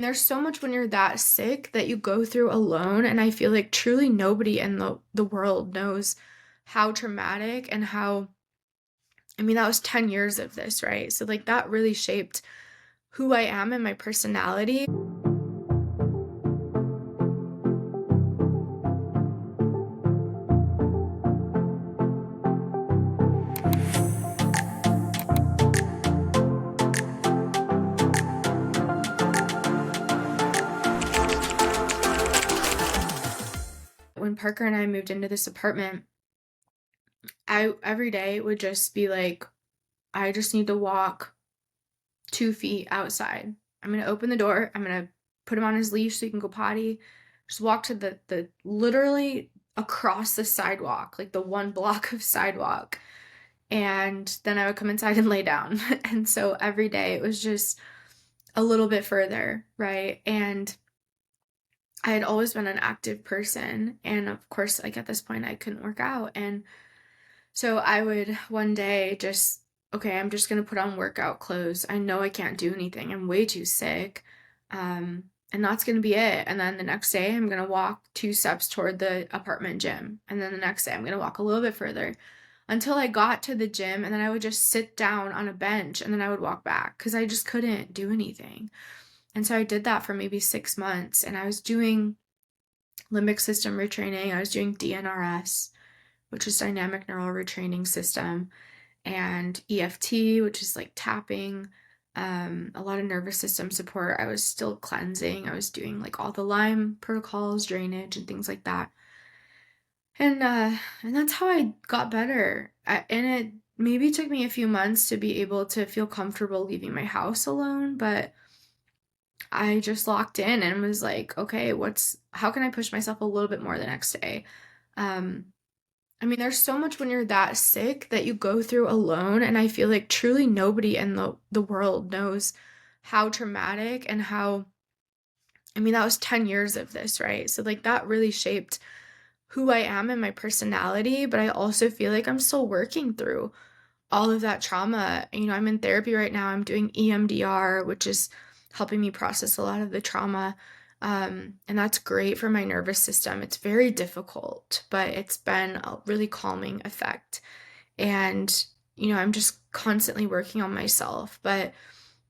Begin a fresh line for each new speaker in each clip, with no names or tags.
There's so much when you're that sick that you go through alone, and I feel like truly nobody in the world knows how traumatic and how I mean, that was 10 years of this, right? So, like, that really shaped who I am and my personality. When Parker and I moved into this apartment, I every day would just be like, I just need to walk 2 feet outside. I'm gonna open the door. I'm gonna put him on his leash so he can go potty. Just walk to the literally across the sidewalk, like the one block of sidewalk. And then I would come inside and lay down. And so every day it was just a little bit further, right? And I had always been an active person. And of course, like at this point, I couldn't work out. And so I would one day just, okay, I'm just gonna put on workout clothes. I know I can't do anything. I'm way too sick. And that's gonna be it. And then the next day, I'm gonna walk 2 steps toward the apartment gym. And then the next day, I'm gonna walk a little bit further until I got to the gym. And then I would just sit down on a bench and then I would walk back because I just couldn't do anything. And so I did that for maybe 6 months. And I was doing limbic system retraining, I was doing DNRS, which is dynamic neural retraining system, and EFT, which is like tapping, a lot of nervous system support. I was still cleansing. I was doing like all the Lyme protocols, drainage, and things like that. And that's how I got better. And it maybe took me a few months to be able to feel comfortable leaving my house alone, but I just locked in and was like, okay, how can I push myself a little bit more the next day? Um, I mean, there's so much when you're that sick that you go through alone, and I feel like truly nobody in the world knows how traumatic and how I mean, that was 10 years of this, right? So like that really shaped who I am and my personality, but I also feel like I'm still working through all of that trauma. I'm in therapy right now. I'm doing EMDR, which is helping me process a lot of the trauma. And that's great for my nervous system. It's very difficult, but it's been a really calming effect. And, I'm just constantly working on myself. But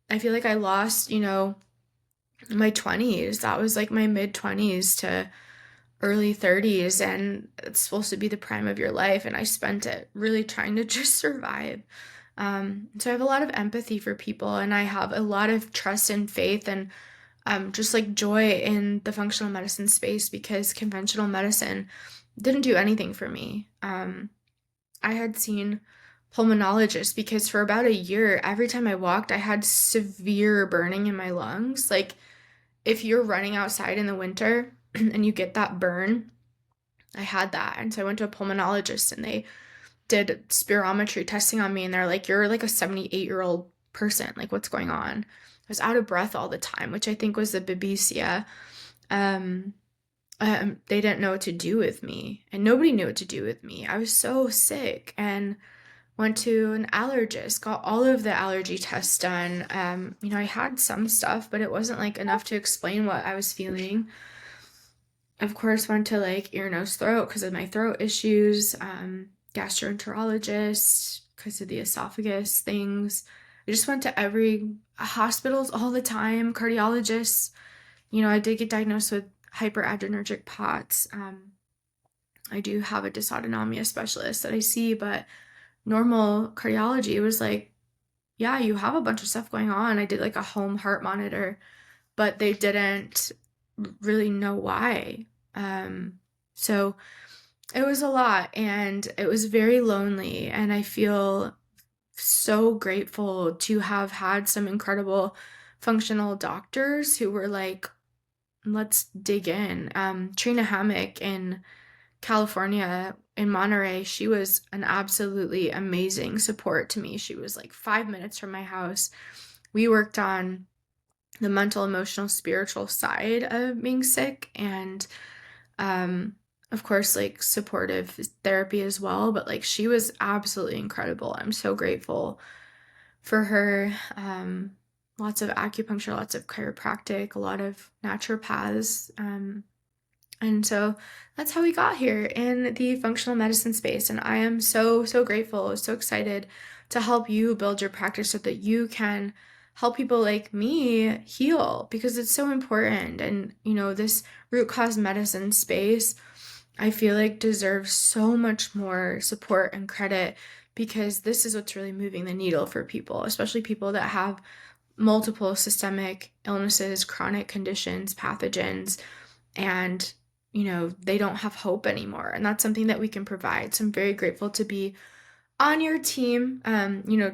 I feel like I lost, my 20s. That was like my mid 20s to early 30s, and it's supposed to be the prime of your life, and I spent it really trying to just survive. So I have a lot of empathy for people, and I have a lot of trust and faith and just like joy in the functional medicine space because conventional medicine didn't do anything for me. I had seen pulmonologists because for about a year, every time I walked, I had severe burning in my lungs. Like if you're running outside in the winter and you get that burn, I had that. And so I went to a pulmonologist and they did spirometry testing on me and they're like, you're like a 78-year-old person. Like, what's going on? I was out of breath all the time, which I think was the babesia. Um, they didn't know what to do with me, and nobody knew what to do with me. I was so sick and went to an allergist, got all of the allergy tests done. I had some stuff, but it wasn't like enough to explain what I was feeling. Of course, went to like ear, nose, throat because of my throat issues, gastroenterologist because of the esophagus things. I just went to every hospitals all the time, cardiologists. I did get diagnosed with hyperadrenergic POTS. I do have a dysautonomia specialist that I see, but normal cardiology was like, yeah, you have a bunch of stuff going on. I did like a home heart monitor, but they didn't really know why. So it was a lot and it was very lonely. And I feel so grateful to have had some incredible functional doctors who were like, let's dig in. Trina Hammock in California, in Monterey, she was an absolutely amazing support to me. She was like 5 minutes from my house. We worked on the mental, emotional, spiritual side of being sick, and of course like supportive therapy as well, but like she was absolutely incredible. I'm so grateful for her. lots of acupuncture, lots of chiropractic, a lot of naturopaths. And so that's how we got here in the functional medicine space. And I am so, so grateful, so excited to help you build your practice so that you can help people like me heal, because it's so important. And, this root cause medicine space, I feel like deserves so much more support and credit, because this is what's really moving the needle for people, especially people that have multiple systemic illnesses, chronic conditions, pathogens, and they don't have hope anymore. And that's something that we can provide. So I'm very grateful to be on your team,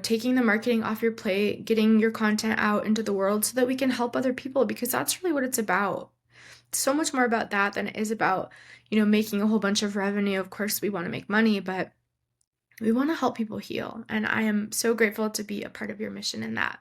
taking the marketing off your plate, getting your content out into the world so that we can help other people, because that's really what it's about. It's so much more about that than it is about, making a whole bunch of revenue. Of course, we want to make money, but we want to help people heal. And I am so grateful to be a part of your mission in that.